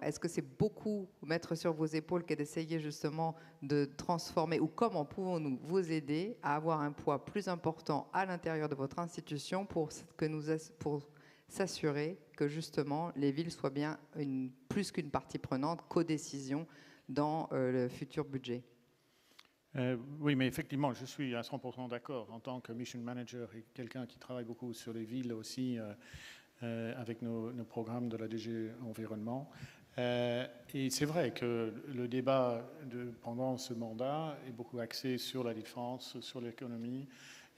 est-ce que c'est beaucoup mettre sur vos épaules que d'essayer justement de transformer, ou comment pouvons-nous vous aider à avoir un poids plus important à l'intérieur de votre institution pour s'assurer que justement les villes soient bien plus qu'une partie prenante, codécision dans le futur budget? Oui, mais effectivement, je suis à 100% d'accord. En tant que mission manager et quelqu'un qui travaille beaucoup sur les villes aussi, avec nos programmes de la DG Environnement. Et c'est vrai que le débat pendant ce mandat est beaucoup axé sur la défense, sur l'économie,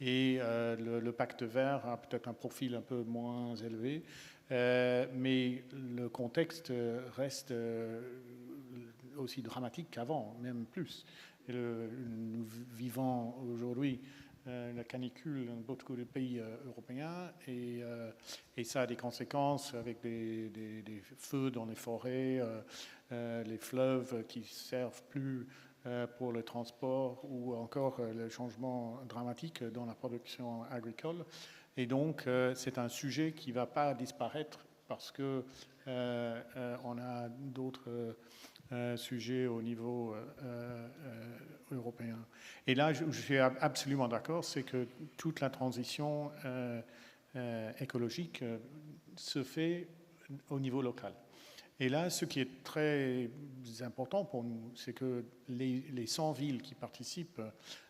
et le pacte vert a peut-être un profil un peu moins élevé, mais le contexte reste aussi dramatique qu'avant, même plus. Nous vivons aujourd'hui la canicule dans beaucoup de pays européens, et ça a des conséquences avec des feux dans les forêts, les fleuves qui ne servent plus pour le transport, ou encore le changement dramatique dans la production agricole. Et donc, c'est un sujet qui ne va pas disparaître parce qu'on a d'autres sujets au niveau européen. Et là, je suis absolument d'accord, c'est que toute la transition écologique se fait au niveau local. Et là, ce qui est très important pour nous, c'est que les 100 villes qui participent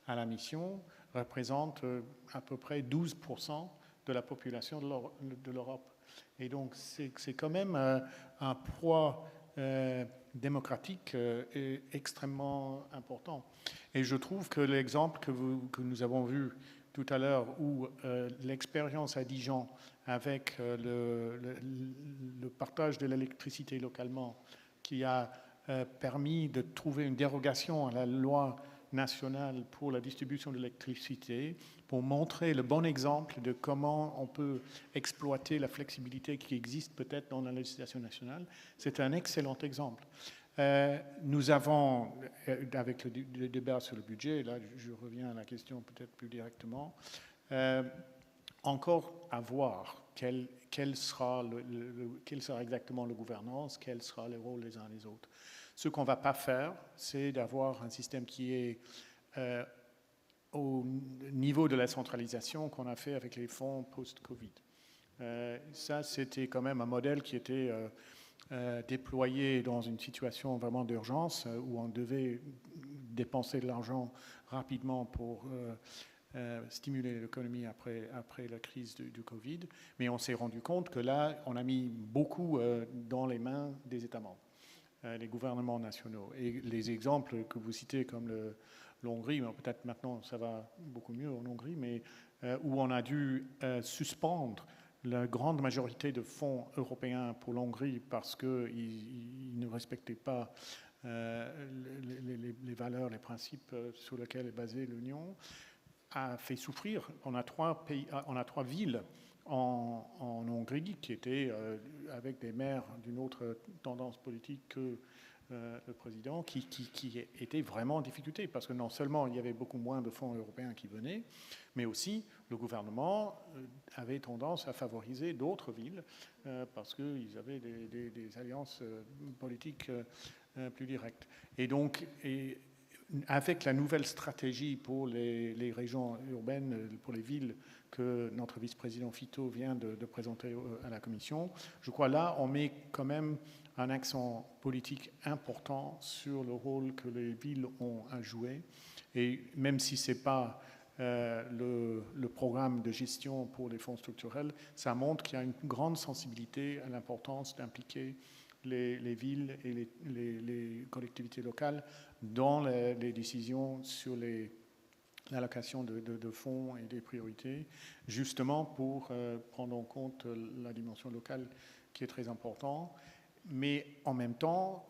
à la mission représentent à peu près 12% de la population de l'Europe. Et donc, c'est quand même un poids démocratique est extrêmement important. Et je trouve que l'exemple que nous avons vu tout à l'heure, où l'expérience à Dijon avec le partage de l'électricité localement, qui a permis de trouver une dérogation à la loi nationale pour la distribution de l'électricité, pour montrer le bon exemple de comment on peut exploiter la flexibilité qui existe peut-être dans la législation nationale. C'est un excellent exemple. Nous avons, avec le débat sur le budget, là je reviens à la question peut-être plus directement, encore à voir quel sera exactement la gouvernance, quel sera le rôle les uns des autres. Ce qu'on ne va pas faire, c'est d'avoir un système qui est au niveau de la centralisation qu'on a fait avec les fonds post-Covid. Ça, c'était quand même un modèle qui était déployé dans une situation vraiment d'urgence, où on devait dépenser de l'argent rapidement pour stimuler l'économie après la crise du Covid. Mais on s'est rendu compte que là, on a mis beaucoup dans les mains des États membres. les gouvernements nationaux. Et les exemples que vous citez comme l'Hongrie, peut-être maintenant ça va beaucoup mieux en Hongrie, mais où on a dû suspendre la grande majorité de fonds européens pour l'Hongrie parce qu'ils ne respectaient pas les valeurs, les principes sur lesquels est basée l'Union, a fait souffrir. On a trois villes en Hongrie qui étaient avec des maires d'une autre tendance politique que le président, qui était vraiment en difficulté, parce que non seulement il y avait beaucoup moins de fonds européens qui venaient, mais aussi le gouvernement avait tendance à favoriser d'autres villes parce qu'ils avaient des alliances politiques plus directes. Et donc, avec la nouvelle stratégie pour les régions urbaines, pour les villes que notre vice-président Fito vient de présenter à la Commission, je crois là, on met quand même un accent politique important sur le rôle que les villes ont à jouer. Et même si ce n'est pas le programme de gestion pour les fonds structurels, ça montre qu'il y a une grande sensibilité à l'importance d'impliquer les villes et les collectivités locales dans les décisions sur l'allocation de fonds et des priorités, justement pour prendre en compte la dimension locale qui est très importante, mais en même temps,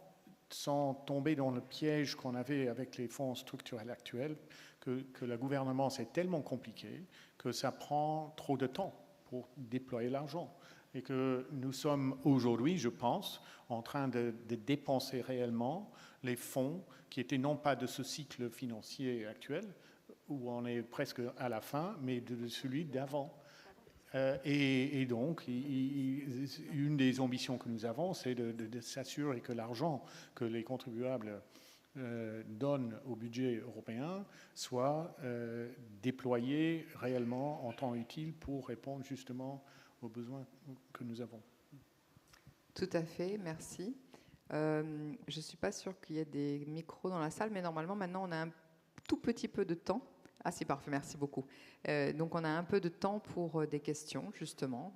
sans tomber dans le piège qu'on avait avec les fonds structurels actuels, que le gouvernement, c'est tellement compliqué que ça prend trop de temps pour déployer l'argent. Et que nous sommes aujourd'hui, je pense, en train de dépenser réellement les fonds qui étaient non pas de ce cycle financier actuel, où on est presque à la fin, mais de celui d'avant. Et donc, une des ambitions que nous avons, c'est de s'assurer que l'argent que les contribuables donnent au budget européen soit déployé réellement en temps utile pour répondre justement aux besoins que nous avons. Tout à fait, merci. Je ne suis pas sûre qu'il y ait des micros dans la salle, mais normalement, maintenant, on a un tout petit peu de temps. Ah, c'est parfait, merci beaucoup. Donc, on a un peu de temps pour des questions, justement,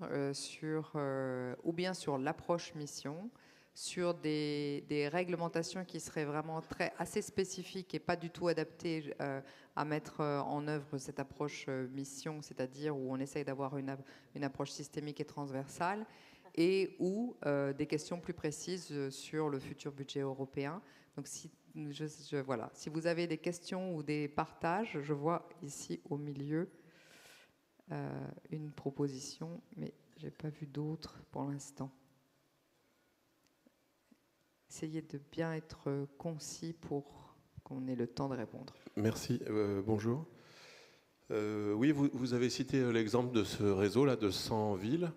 ou bien sur l'approche mission, sur des réglementations qui seraient vraiment assez spécifiques et pas du tout adaptées à mettre en œuvre cette approche mission, c'est-à-dire où on essaye d'avoir une approche systémique et transversale, et ou des questions plus précises sur le futur budget européen. Donc, voilà. Si vous avez des questions ou des partages, je vois ici au milieu une proposition, mais je n'ai pas vu d'autres pour l'instant. Essayez de bien être concis pour qu'on ait le temps de répondre. Merci. Bonjour. Oui, vous avez cité l'exemple de ce réseau-là de 100 villes.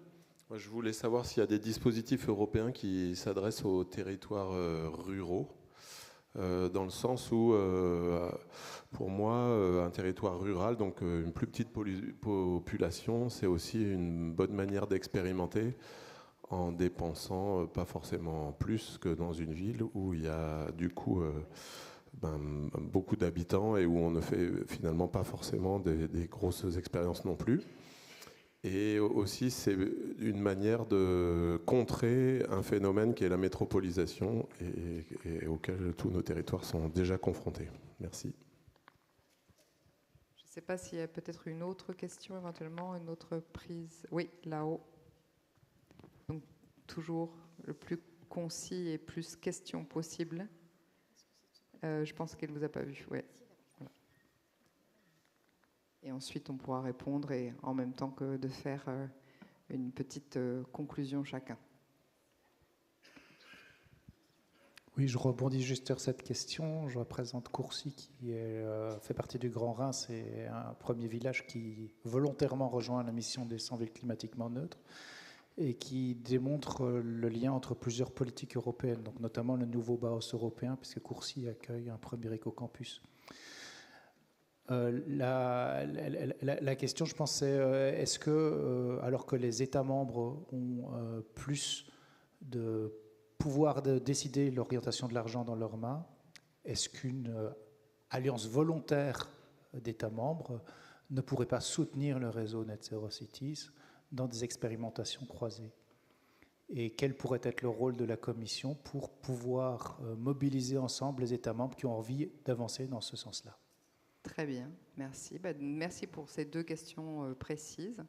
Moi, je voulais savoir s'il y a des dispositifs européens qui s'adressent aux territoires ruraux, dans le sens où, pour moi, un territoire rural, donc une plus petite population, c'est aussi une bonne manière d'expérimenter en dépensant pas forcément plus que dans une ville où il y a du coup beaucoup d'habitants et où on ne fait finalement pas forcément des grosses expériences non plus. Et aussi, c'est une manière de contrer un phénomène qui est la métropolisation et auquel tous nos territoires sont déjà confrontés. Merci. Je ne sais pas s'il y a peut-être une autre question, éventuellement, une autre prise. Oui, là-haut. Donc, toujours le plus concis et plus question possible. Je pense qu'elle ne vous a pas vu. Ouais. Voilà. Et ensuite, on pourra répondre et en même temps que de faire une petite conclusion chacun. Oui, je rebondis juste sur cette question. Je représente Courcy qui fait partie du Grand Rhin. C'est un premier village qui volontairement rejoint la mission des 100 villes climatiquement neutres et qui démontre le lien entre plusieurs politiques européennes, donc notamment le nouveau Bauhaus européen, puisque Courcy accueille un premier éco-campus. La question, je pense, c'est est-ce que, alors que les États membres ont plus de pouvoir de décider l'orientation de l'argent dans leurs mains, est-ce qu'une alliance volontaire d'États membres ne pourrait pas soutenir le réseau Net Zero Cities dans des expérimentations croisées? et quel pourrait être le rôle de la Commission pour pouvoir mobiliser ensemble les États membres qui ont envie d'avancer dans ce sens-là. Très bien, merci. Merci pour ces 2 questions précises.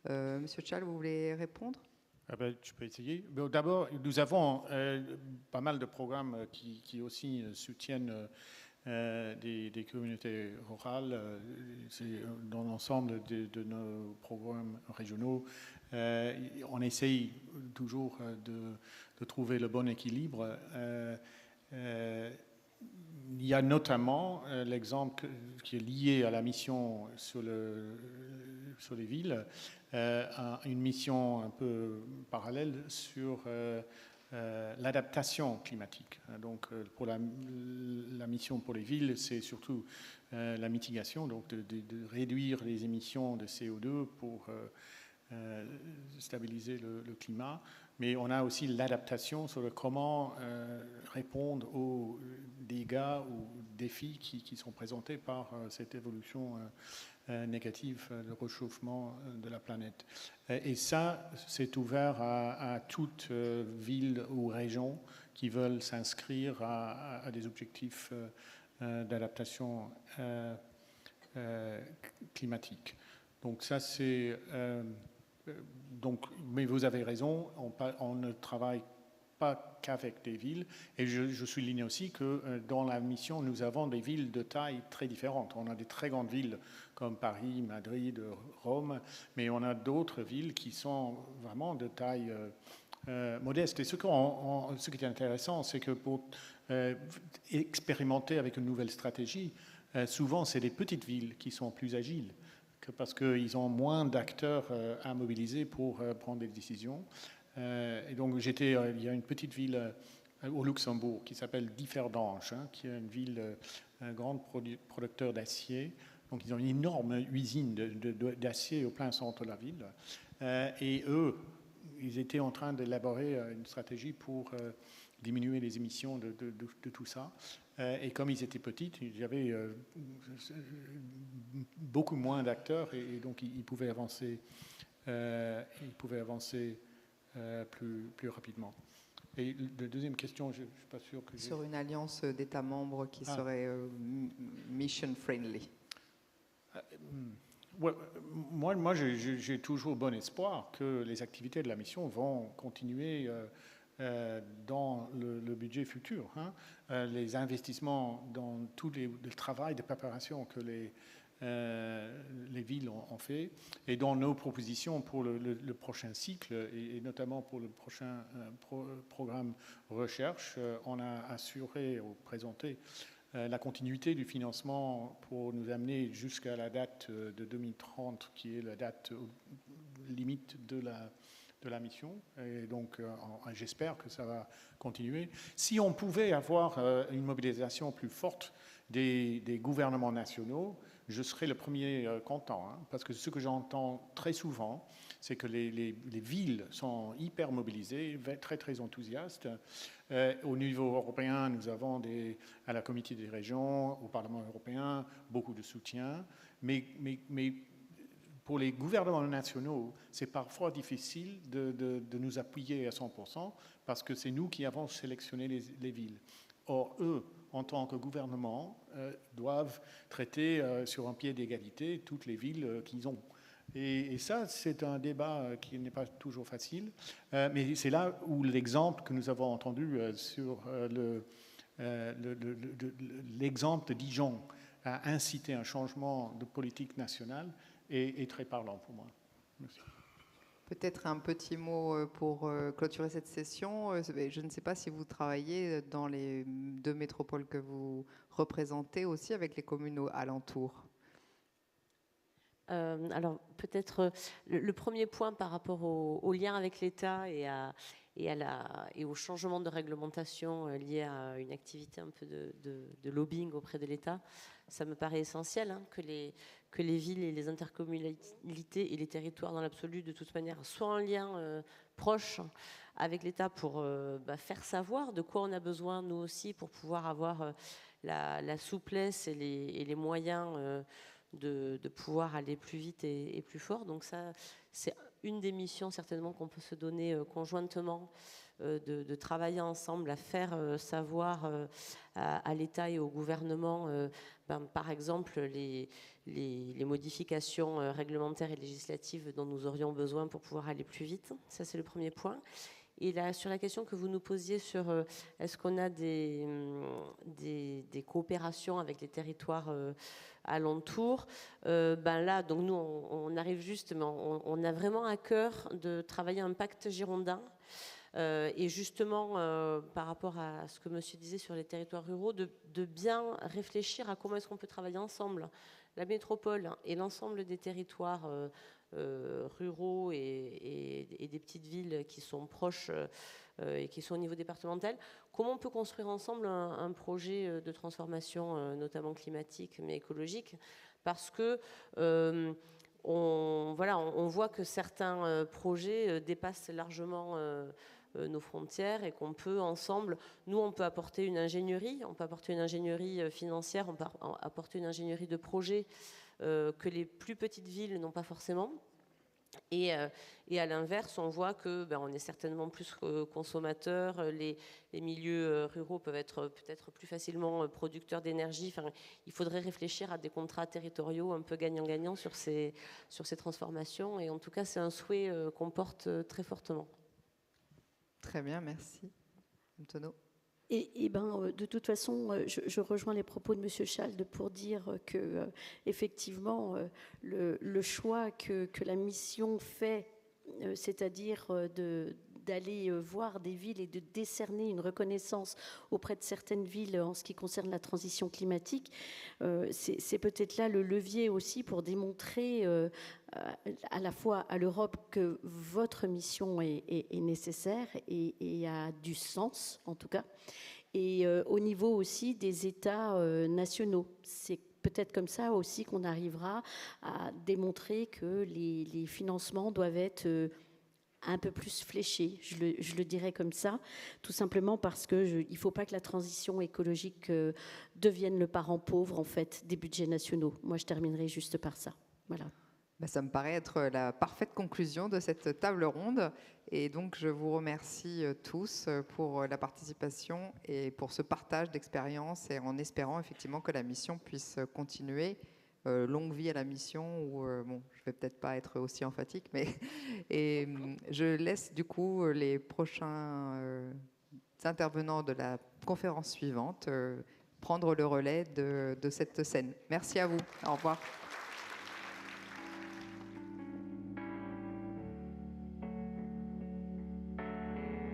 Monsieur Tchal, vous voulez répondre? Je peux essayer. D'abord, nous avons pas mal de programmes qui aussi soutiennent des communautés rurales. C'est dans l'ensemble de nos programmes régionaux. On essaye toujours de trouver le bon équilibre. Il y a notamment l'exemple qui est lié à la mission sur les villes, une mission un peu parallèle sur l'adaptation climatique. Donc, pour la mission pour les villes, c'est surtout la mitigation, donc de réduire les émissions de CO2 pour stabiliser le climat. Mais on a aussi l'adaptation sur comment répondre aux dégâts ou défis qui sont présentés par cette évolution négative, le réchauffement de la planète. Et ça, c'est ouvert à toute ville ou région qui veulent s'inscrire à des objectifs d'adaptation climatique. Donc ça, c'est... mais vous avez raison, on ne travaille pas qu'avec des villes. Et je souligne aussi que dans la mission, nous avons des villes de taille très différentes. On a des très grandes villes comme Paris, Madrid, Rome, mais on a d'autres villes qui sont vraiment de taille modeste. Et ce qui est intéressant, c'est que pour expérimenter avec une nouvelle stratégie, souvent c'est les petites villes qui sont plus agiles, parce qu'ils ont moins d'acteurs à mobiliser pour prendre des décisions. Et donc, il y a une petite ville au Luxembourg qui s'appelle Differdange, qui est une ville, un grand producteur d'acier. Donc, ils ont une énorme usine d'acier au plein centre de la ville. Et eux, ils étaient en train d'élaborer une stratégie pour diminuer les émissions de tout ça. Et comme ils étaient petits, il y avait beaucoup moins d'acteurs et donc ils pouvaient avancer, plus rapidement. Et la deuxième question, je ne suis pas sûr que... Sur une alliance d'États membres qui serait mission-friendly. Moi j'ai toujours bon espoir que les activités de la mission vont continuer dans le budget futur. Les investissements dans tout le travail de préparation que les villes ont fait et dans nos propositions pour le prochain cycle et notamment pour le prochain programme recherche, on a assuré ou présenté la continuité du financement pour nous amener jusqu'à la date de 2030 qui est la date limite de la mission. Et donc, j'espère que ça va continuer. Si on pouvait avoir une mobilisation plus forte des gouvernements nationaux, je serais le premier content. Parce que ce que j'entends très souvent, c'est que les villes sont hyper mobilisées, très, très enthousiastes. Au niveau européen, nous avons à la Comité des régions, au Parlement européen, beaucoup de soutien. Mais pour les gouvernements nationaux, c'est parfois difficile de nous appuyer à 100% parce que c'est nous qui avons sélectionné les villes. Or, eux, en tant que gouvernement, doivent traiter sur un pied d'égalité toutes les villes qu'ils ont. Et ça, c'est un débat qui n'est pas toujours facile. Mais c'est là où l'exemple que nous avons entendu sur l'exemple de Dijon a incité un changement de politique nationale est très parlant pour moi. Merci. Peut-être un petit mot pour clôturer cette session. Je ne sais pas si vous travaillez dans les 2 métropoles que vous représentez aussi avec les communes alentours. Alors peut-être le premier point par rapport au lien avec l'État et au changement de réglementation lié à une activité un peu de lobbying auprès de l'État, ça me paraît essentiel que les villes et les intercommunalités et les territoires dans l'absolu de toute manière soient en lien proche avec l'État pour faire savoir de quoi on a besoin nous aussi pour pouvoir avoir la souplesse et les moyens de pouvoir aller plus vite et plus fort. Donc ça, c'est une des missions certainement qu'on peut se donner conjointement, de travailler ensemble à faire savoir à l'État et au gouvernement, par exemple, les modifications réglementaires et législatives dont nous aurions besoin pour pouvoir aller plus vite. Ça, c'est le premier point. Et là, sur la question que vous nous posiez sur est-ce qu'on a des coopérations avec les territoires alentours, là, donc nous, on arrive juste, mais on a vraiment à cœur de travailler un pacte girondin. Et justement, par rapport à ce que monsieur disait sur les territoires ruraux, de bien réfléchir à comment est-ce qu'on peut travailler ensemble, la métropole et l'ensemble des territoires ruraux et des petites villes qui sont proches et qui sont au niveau départemental. Comment on peut construire ensemble un projet de transformation, notamment climatique, mais écologique, parce que on voit que certains projets dépassent largement nos frontières et qu'on peut ensemble, nous on peut apporter une ingénierie, financière, on peut apporter une ingénierie de projet que les plus petites villes n'ont pas forcément. Et à l'inverse, on voit que on est certainement plus consommateurs, les milieux ruraux peuvent être peut-être plus facilement producteurs d'énergie. Enfin, il faudrait réfléchir à des contrats territoriaux un peu gagnant-gagnant sur ces transformations. Et en tout cas, c'est un souhait qu'on porte très fortement. Très bien, merci. Antonio. De toute façon, je rejoins les propos de M. Schalde pour dire que, effectivement, le choix que la mission fait, c'est-à-dire d'aller voir des villes et de décerner une reconnaissance auprès de certaines villes en ce qui concerne la transition climatique, c'est peut-être là le levier aussi pour démontrer à la fois à l'Europe que votre mission est nécessaire et a du sens, en tout cas, et au niveau aussi des États nationaux. C'est peut-être comme ça aussi qu'on arrivera à démontrer que les financements doivent être un peu plus fléchés, je le dirais comme ça, tout simplement parce qu'il ne faut pas que la transition écologique devienne le parent pauvre, en fait, des budgets nationaux. Moi, je terminerai juste par ça. Voilà. Ça me paraît être la parfaite conclusion de cette table ronde. Et donc, je vous remercie tous pour la participation et pour ce partage d'expériences, et en espérant effectivement que la mission puisse continuer. Longue vie à la mission, où bon, je vais peut-être pas être aussi emphatique, mais et je laisse du coup les prochains intervenants de la conférence suivante prendre le relais de cette scène. Merci à vous. Au revoir.